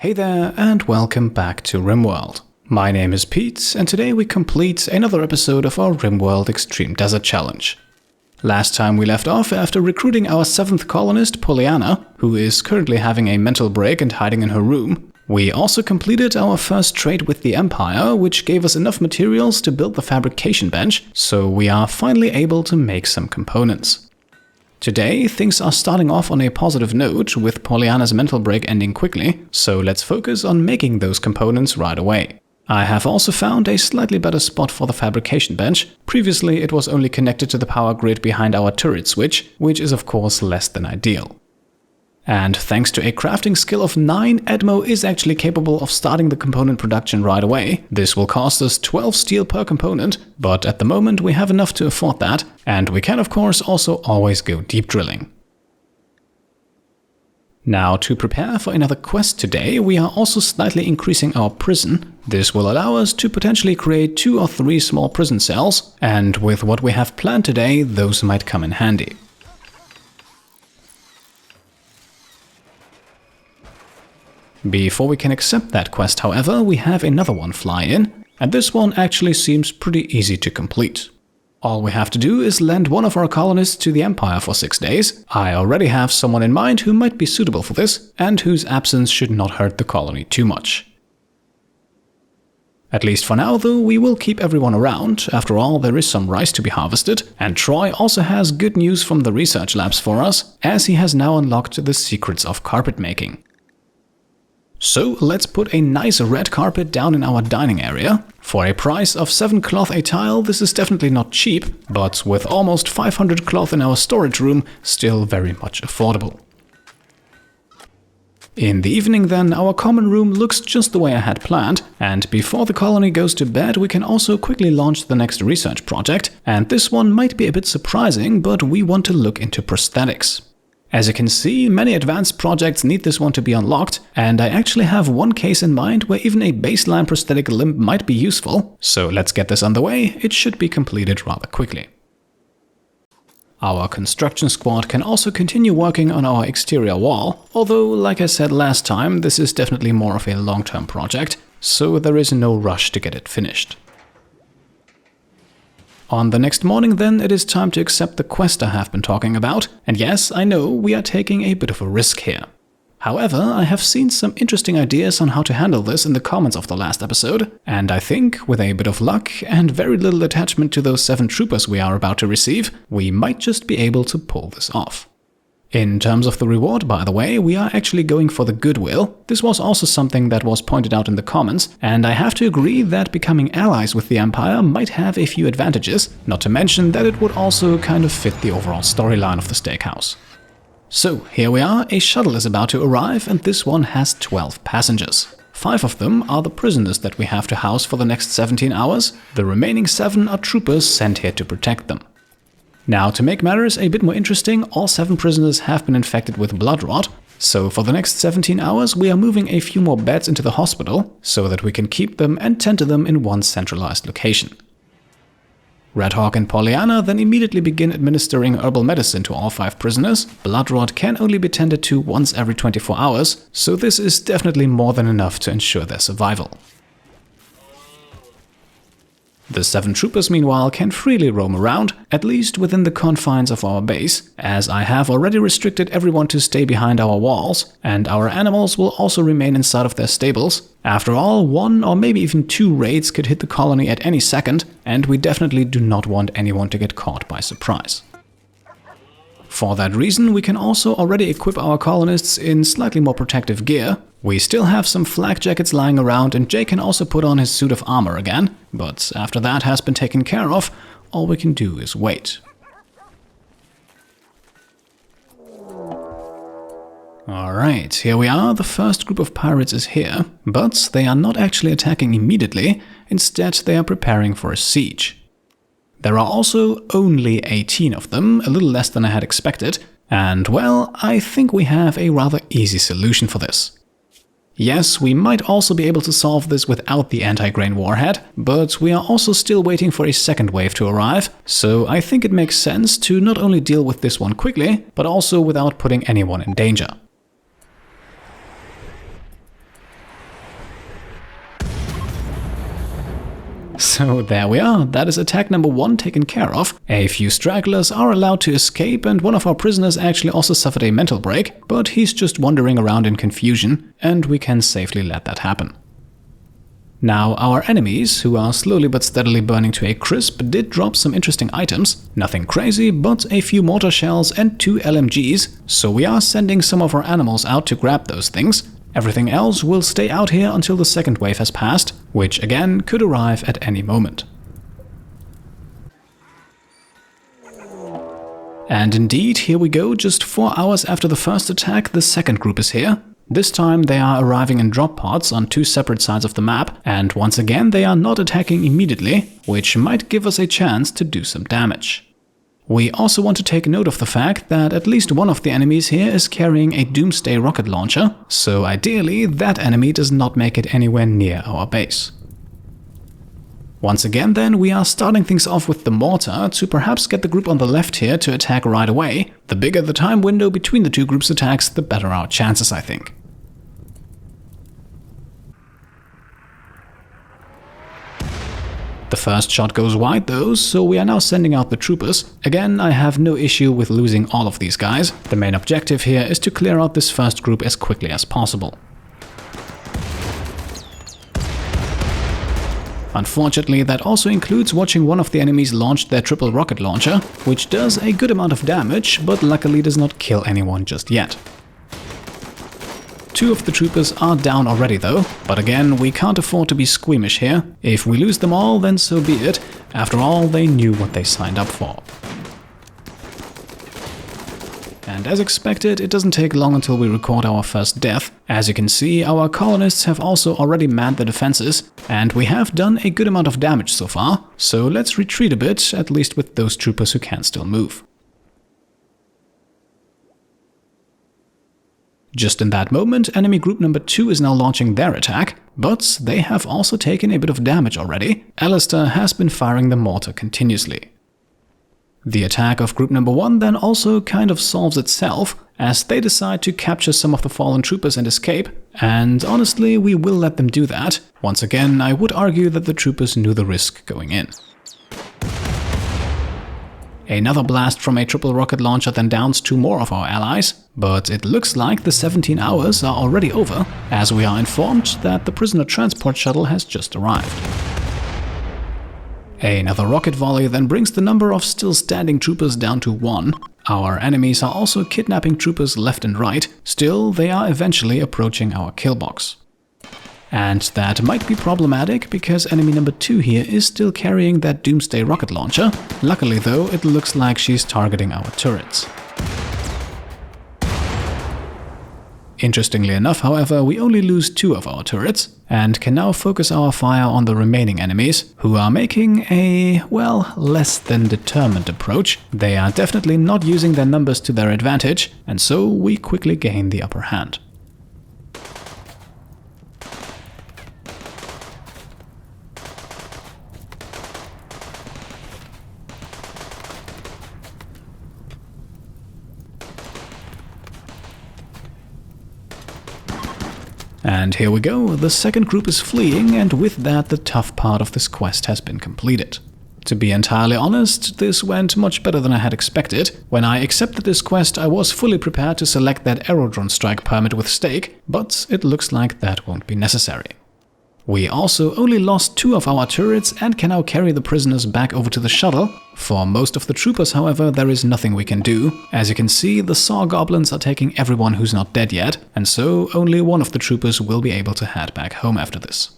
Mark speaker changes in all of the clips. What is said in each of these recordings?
Speaker 1: Hey there and welcome back to Rimworld. My name is Pete and today we complete another episode of our Rimworld Extreme Desert Challenge. Last time we left off after recruiting our 7th colonist, Pollyanna, who is currently having a mental break and hiding in her room. We also completed our first trade with the Empire, which gave us enough materials to build the fabrication bench, so we are finally able to make some components. Today, things are starting off on a positive note, with Pollyanna's mental break ending quickly, so let's focus on making those components right away. I have also found a slightly better spot for the fabrication bench. Previously, it was only connected to the power grid behind our turret switch, which is of course less than ideal. And thanks to a crafting skill of 9, Edmo is actually capable of starting the component production right away. This will cost us 12 steel per component, but at the moment we have enough to afford that, and we can of course also always go deep drilling. Now, to prepare for another quest today, we are also slightly increasing our prison. This will allow us to potentially create 2 or 3 small prison cells, and with what we have planned today, those might come in handy. Before we can accept that quest, however, we have another one fly in, and this one actually seems pretty easy to complete. All we have to do is lend one of our colonists to the Empire for 6 days. I already have someone in mind who might be suitable for this, and whose absence should not hurt the colony too much. At least for now, though, we will keep everyone around. After all, there is some rice to be harvested, and Troy also has good news from the research labs for us, as he has now unlocked the secrets of carpet making. So let's put a nice red carpet down in our dining area. For a price of 7 cloth a tile, this is definitely not cheap, but with almost 500 cloth in our storage room, still very much affordable. In the evening then, our common room looks just the way I had planned, and before the colony goes to bed we can also quickly launch the next research project, and this one might be a bit surprising, but we want to look into prosthetics. As you can see, many advanced projects need this one to be unlocked, and I actually have one case in mind where even a baseline prosthetic limb might be useful, so let's get this underway. It should be completed rather quickly. Our construction squad can also continue working on our exterior wall, although, like I said last time, this is definitely more of a long-term project, so there is no rush to get it finished. On the next morning then, it is time to accept the quest I have been talking about, and yes, I know we are taking a bit of a risk here. However, I have seen some interesting ideas on how to handle this in the comments of the last episode, and I think, with a bit of luck and very little attachment to those 7 troopers we are about to receive, we might just be able to pull this off. In terms of the reward, by the way, we are actually going for the goodwill. This was also something that was pointed out in the comments, and I have to agree that becoming allies with the Empire might have a few advantages, not to mention that it would also kind of fit the overall storyline of the steakhouse. So, here we are, a shuttle is about to arrive, and this one has 12 passengers. 5 of them are the prisoners that we have to house for the next 17 hours, the remaining 7 are troopers sent here to protect them. Now, to make matters a bit more interesting, all 7 prisoners have been infected with blood rot, so for the next 17 hours we are moving a few more beds into the hospital, so that we can keep them and tend to them in one centralized location. Redhawk and Pollyanna then immediately begin administering herbal medicine to all 5 prisoners. Blood rot can only be tended to once every 24 hours, so this is definitely more than enough to ensure their survival. The 7 troopers, meanwhile, can freely roam around, at least within the confines of our base, as I have already restricted everyone to stay behind our walls, and our animals will also remain inside of their stables. After all, 1 or maybe even 2 raids could hit the colony at any second, and we definitely do not want anyone to get caught by surprise. For that reason, we can also already equip our colonists in slightly more protective gear. We still have some flak jackets lying around, and Jay can also put on his suit of armor again, but after that has been taken care of, all we can do is wait. Alright, here we are, the first group of pirates is here, but they are not actually attacking immediately, instead they are preparing for a siege. There are also only 18 of them, a little less than I had expected, and well, I think we have a rather easy solution for this. Yes, we might also be able to solve this without the anti-grain warhead, but we are also still waiting for a second wave to arrive, so I think it makes sense to not only deal with this one quickly, but also without putting anyone in danger. So there we are, that is attack number 1 taken care of. A few stragglers are allowed to escape, and one of our prisoners actually also suffered a mental break, but he's just wandering around in confusion, and we can safely let that happen. Now, our enemies, who are slowly but steadily burning to a crisp, did drop some interesting items. Nothing crazy, but a few mortar shells and 2 LMGs, so we are sending some of our animals out to grab those things. Everything else will stay out here until the second wave has passed, which again could arrive at any moment. And indeed, here we go, just 4 hours after the first attack, the second group is here. This time they are arriving in drop pods on 2 separate sides of the map, and once again they are not attacking immediately, which might give us a chance to do some damage. We also want to take note of the fact that at least one of the enemies here is carrying a doomsday rocket launcher, so ideally that enemy does not make it anywhere near our base. Once again then, we are starting things off with the mortar to perhaps get the group on the left here to attack right away. The bigger the time window between the 2 groups' attacks, the better our chances, I think. The first shot goes wide though, so we are now sending out the troopers. Again, I have no issue with losing all of these guys. The main objective here is to clear out this first group as quickly as possible. Unfortunately, that also includes watching one of the enemies launch their triple rocket launcher, which does a good amount of damage, but luckily does not kill anyone just yet. 2 of the troopers are down already though, but again, we can't afford to be squeamish here. If we lose them all, then so be it. After all, they knew what they signed up for. And as expected, it doesn't take long until we record our first death. As you can see, our colonists have also already manned the defenses, and we have done a good amount of damage so far, so let's retreat a bit, at least with those troopers who can still move. Just in that moment, enemy group number 2 is now launching their attack, but they have also taken a bit of damage already. Alistair has been firing the mortar continuously. The attack of group number 1 then also kind of solves itself, as they decide to capture some of the fallen troopers and escape, and honestly we will let them do that. Once again, I would argue that the troopers knew the risk going in. Another blast from a triple rocket launcher then downs 2 more of our allies, but it looks like the 17 hours are already over, as we are informed that the prisoner transport shuttle has just arrived. Another rocket volley then brings the number of still standing troopers down to 1. Our enemies are also kidnapping troopers left and right, still they are eventually approaching our kill box. And that might be problematic because enemy number 2 here is still carrying that doomsday rocket launcher. Luckily though, it looks like she's targeting our turrets. Interestingly enough, however, we only lose 2 of our turrets, and can now focus our fire on the remaining enemies, who are making a, well, less than determined approach. They are definitely not using their numbers to their advantage, and so we quickly gain the upper hand. And here we go, the second group is fleeing, and with that the tough part of this quest has been completed. To be entirely honest, this went much better than I had expected. When I accepted this quest, I was fully prepared to select that aerodrone strike permit with stake, but it looks like that won't be necessary. We also only lost 2 of our turrets and can now carry the prisoners back over to the shuttle. For most of the troopers, however, there is nothing we can do. As you can see, the saw goblins are taking everyone who's not dead yet, and so only one of the troopers will be able to head back home after this.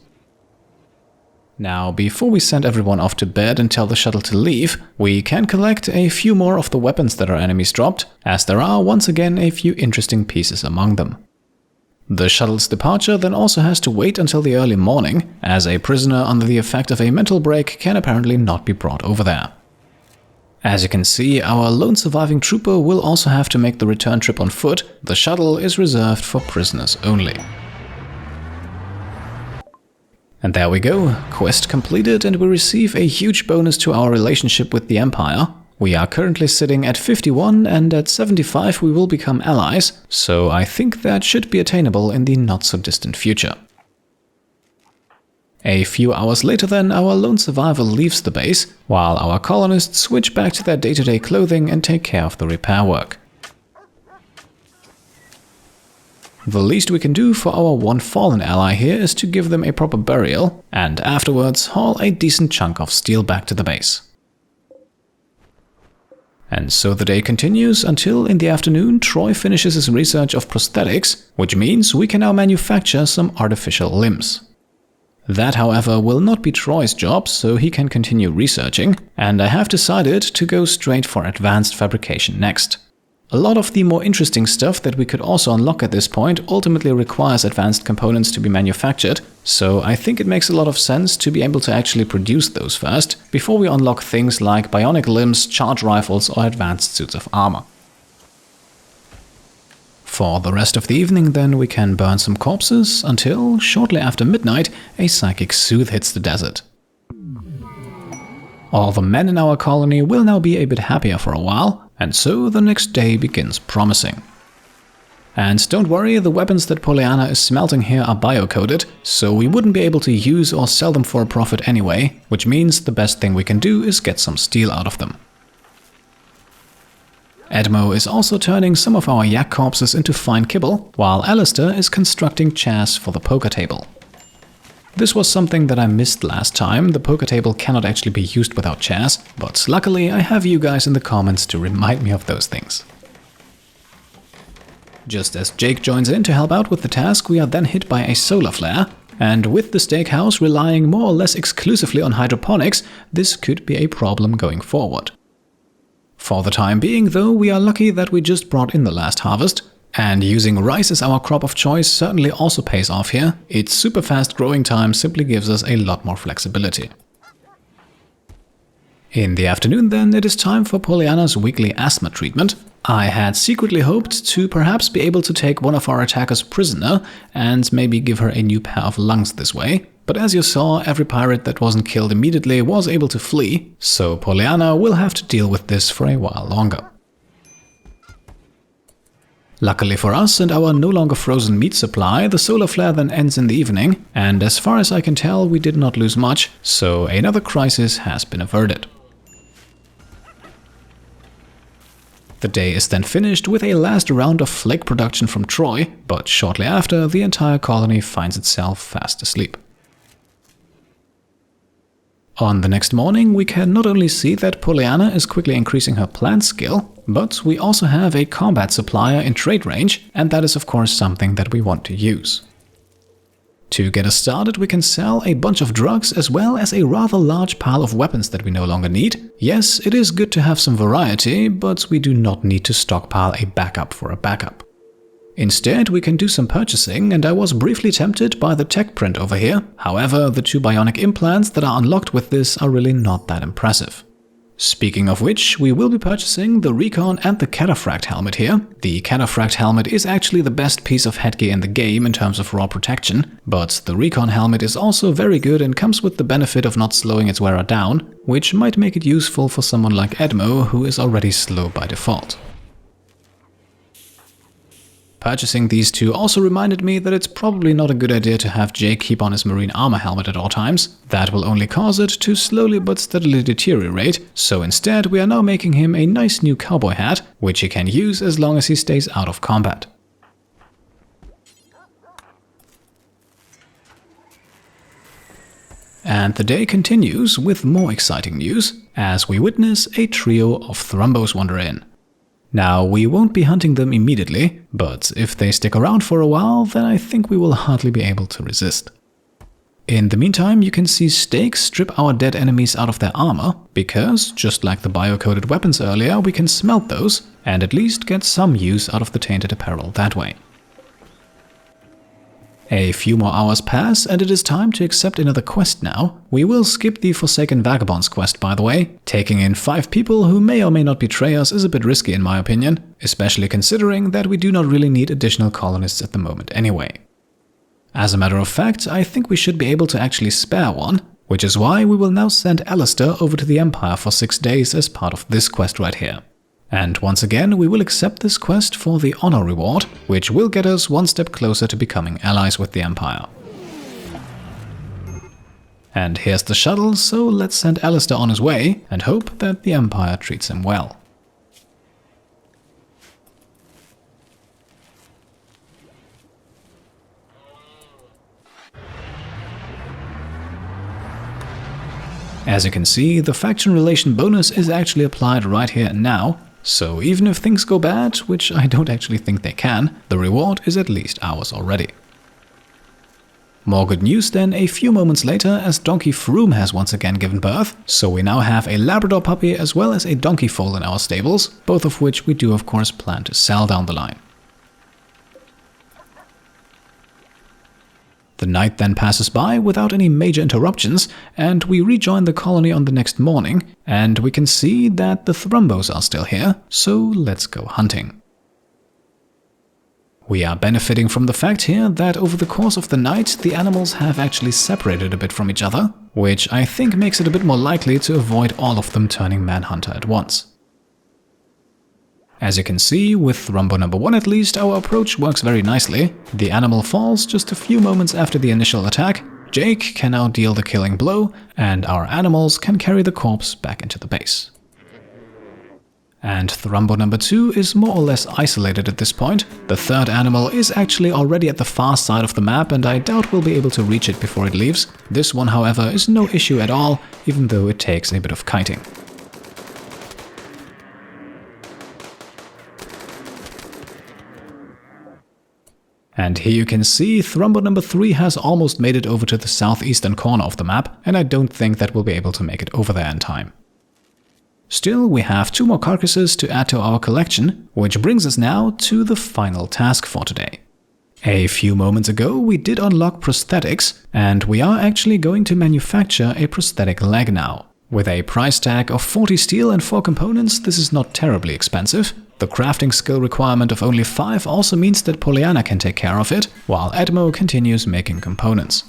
Speaker 1: Now, before we send everyone off to bed and tell the shuttle to leave, we can collect a few more of the weapons that our enemies dropped, as there are once again a few interesting pieces among them. The shuttle's departure then also has to wait until the early morning, as a prisoner under the effect of a mental break can apparently not be brought over there. As you can see, our lone surviving trooper will also have to make the return trip on foot. The shuttle is reserved for prisoners only. And there we go, quest completed, and we receive a huge bonus to our relationship with the Empire. We are currently sitting at 51, and at 75 we will become allies, so I think that should be attainable in the not-so-distant future. A few hours later then, our lone survivor leaves the base, while our colonists switch back to their day-to-day clothing and take care of the repair work. The least we can do for our one fallen ally here is to give them a proper burial, and afterwards haul a decent chunk of steel back to the base. And so the day continues until in the afternoon Troy finishes his research of prosthetics, which means we can now manufacture some artificial limbs. That, however, will not be Troy's job, so he can continue researching, and I have decided to go straight for advanced fabrication next. A lot of the more interesting stuff that we could also unlock at this point ultimately requires advanced components to be manufactured, so I think it makes a lot of sense to be able to actually produce those first, before we unlock things like bionic limbs, charge rifles, or advanced suits of armor. For the rest of the evening then we can burn some corpses until, shortly after midnight, a psychic soothe hits the desert. All the men in our colony will now be a bit happier for a while, and so the next day begins promising. And don't worry, the weapons that Pollyanna is smelting here are bio-coded, so we wouldn't be able to use or sell them for a profit anyway, which means the best thing we can do is get some steel out of them. Edmo is also turning some of our yak corpses into fine kibble, while Alistair is constructing chairs for the poker table. This was something that I missed last time. The poker table cannot actually be used without chairs, but luckily I have you guys in the comments to remind me of those things. Just as Jake joins in to help out with the task, we are then hit by a solar flare, and with the steakhouse relying more or less exclusively on hydroponics, this could be a problem going forward. For the time being, though, we are lucky that we just brought in the last harvest, and using rice as our crop of choice certainly also pays off here. Its super fast growing time simply gives us a lot more flexibility. In the afternoon then, it is time for Pollyanna's weekly asthma treatment. I had secretly hoped to perhaps be able to take one of our attackers prisoner and maybe give her a new pair of lungs this way, but as you saw, every pirate that wasn't killed immediately was able to flee, so Pollyanna will have to deal with this for a while longer. Luckily for us and our no longer frozen meat supply, the solar flare then ends in the evening, and as far as I can tell we did not lose much, so another crisis has been averted. The day is then finished with a last round of flake production from Troy, but shortly after the entire colony finds itself fast asleep. On the next morning, we can not only see that Pollyanna is quickly increasing her plant skill, but we also have a combat supplier in trade range, and that is of course something that we want to use. To get us started, we can sell a bunch of drugs as well as a rather large pile of weapons that we no longer need. Yes, it is good to have some variety, but we do not need to stockpile a backup for a backup. Instead, we can do some purchasing, and I was briefly tempted by the tech print over here. However, the 2 bionic implants that are unlocked with this are really not that impressive. Speaking of which, we will be purchasing the Recon and the Cataphract helmet here. The Cataphract helmet is actually the best piece of headgear in the game in terms of raw protection, but the Recon helmet is also very good and comes with the benefit of not slowing its wearer down, which might make it useful for someone like Edmo, who is already slow by default. Purchasing these two also reminded me that it's probably not a good idea to have Jake keep on his marine armor helmet at all times. That will only cause it to slowly but steadily deteriorate, so instead we are now making him a nice new cowboy hat, which he can use as long as he stays out of combat. And the day continues with more exciting news, as we witness a trio of Thrumbos wander in. Now, we won't be hunting them immediately, but if they stick around for a while, then I think we will hardly be able to resist. In the meantime, you can see Stake strip our dead enemies out of their armor, because, just like the bio-coded weapons earlier, we can smelt those, and at least get some use out of the tainted apparel that way. A few more hours pass, and it is time to accept another quest now. We will skip the Forsaken Vagabonds quest, by the way. Taking in 5 people who may or may not betray us is a bit risky in my opinion, especially considering that we do not really need additional colonists at the moment anyway. As a matter of fact, I think we should be able to actually spare one, which is why we will now send Alistair over to the Empire for 6 days as part of this quest right here. And once again, we will accept this quest for the honor reward, which will get us one step closer to becoming allies with the Empire. And here's the shuttle, so let's send Alistair on his way and hope that the Empire treats him well. As you can see, the faction relation bonus is actually applied right here and now, so even if things go bad, which I don't actually think they can, the reward is at least ours already. More good news then a few moments later, as Donkey Froome has once again given birth, so we now have a Labrador puppy as well as a donkey foal in our stables, both of which we do of course plan to sell down the line. The night then passes by without any major interruptions, and we rejoin the colony on the next morning, and we can see that the Thrumbos are still here, so let's go hunting. We are benefiting from the fact here that over the course of the night the animals have actually separated a bit from each other, which I think makes it a bit more likely to avoid all of them turning manhunter at once. As you can see, with Thrumbo number 1 at least, our approach works very nicely. The animal falls just a few moments after the initial attack, Jake can now deal the killing blow, and our animals can carry the corpse back into the base. And Thrumbo number 2 is more or less isolated at this point. The third animal is actually already at the far side of the map, and I doubt we'll be able to reach it before it leaves. This one, however, is no issue at all, even though it takes a bit of kiting. And here you can see Thrumbo number 3 has almost made it over to the southeastern corner of the map, and I don't think that we'll be able to make it over there in time. Still, we have 2 more carcasses to add to our collection, which brings us now to the final task for today. A few moments ago we did unlock prosthetics, and we are actually going to manufacture a prosthetic leg now. With a price tag of 40 steel and 4 components, this is not terribly expensive. The crafting skill requirement of only 5 also means that Pollyanna can take care of it, while Edmo continues making components.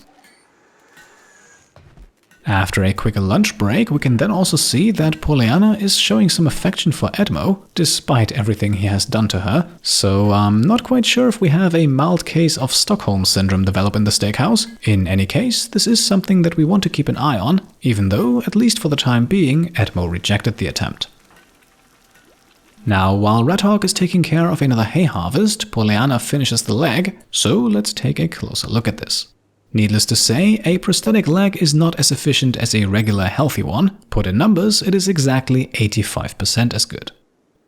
Speaker 1: After a quick lunch break, we can then also see that Pollyanna is showing some affection for Edmo, despite everything he has done to her, so I'm not quite sure if we have a mild case of Stockholm Syndrome develop in the steakhouse. In any case, this is something that we want to keep an eye on, even though, at least for the time being, Edmo rejected the attempt. Now, while Redhawk is taking care of another hay harvest, Pollyanna finishes the leg, so let's take a closer look at this. Needless to say, a prosthetic leg is not as efficient as a regular healthy one. Put in numbers, it is exactly 85% as good.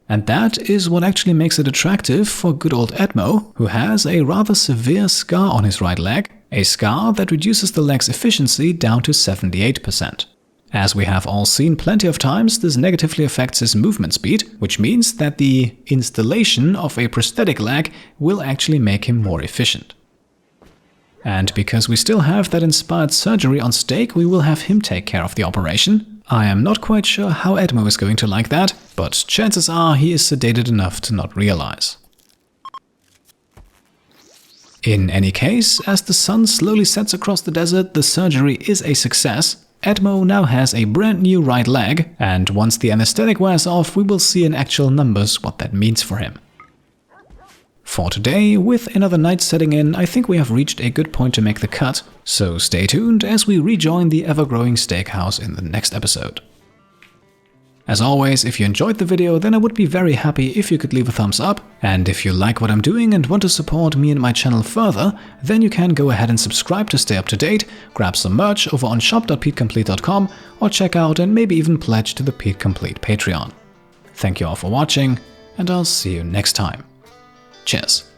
Speaker 1: And that is what actually makes it attractive for good old Edmo, who has a rather severe scar on his right leg, a scar that reduces the leg's efficiency down to 78%. As we have all seen plenty of times, this negatively affects his movement speed, which means that the installation of a prosthetic leg will actually make him more efficient. And because we still have that inspired surgery on stake, we will have him take care of the operation. I am not quite sure how Edmo is going to like that, but chances are he is sedated enough to not realize. In any case, as the sun slowly sets across the desert, the surgery is a success. Edmo now has a brand new right leg, and once the anesthetic wears off, we will see in actual numbers what that means for him. For today, with another night setting in, I think we have reached a good point to make the cut, so stay tuned as we rejoin the ever-growing steakhouse in the next episode. As always, if you enjoyed the video, then I would be very happy if you could leave a thumbs up, and if you like what I'm doing and want to support me and my channel further, then you can go ahead and subscribe to stay up to date, grab some merch over on shop.petecomplete.com, or check out and maybe even pledge to the Pete Complete Patreon. Thank you all for watching, and I'll see you next time. Cheers.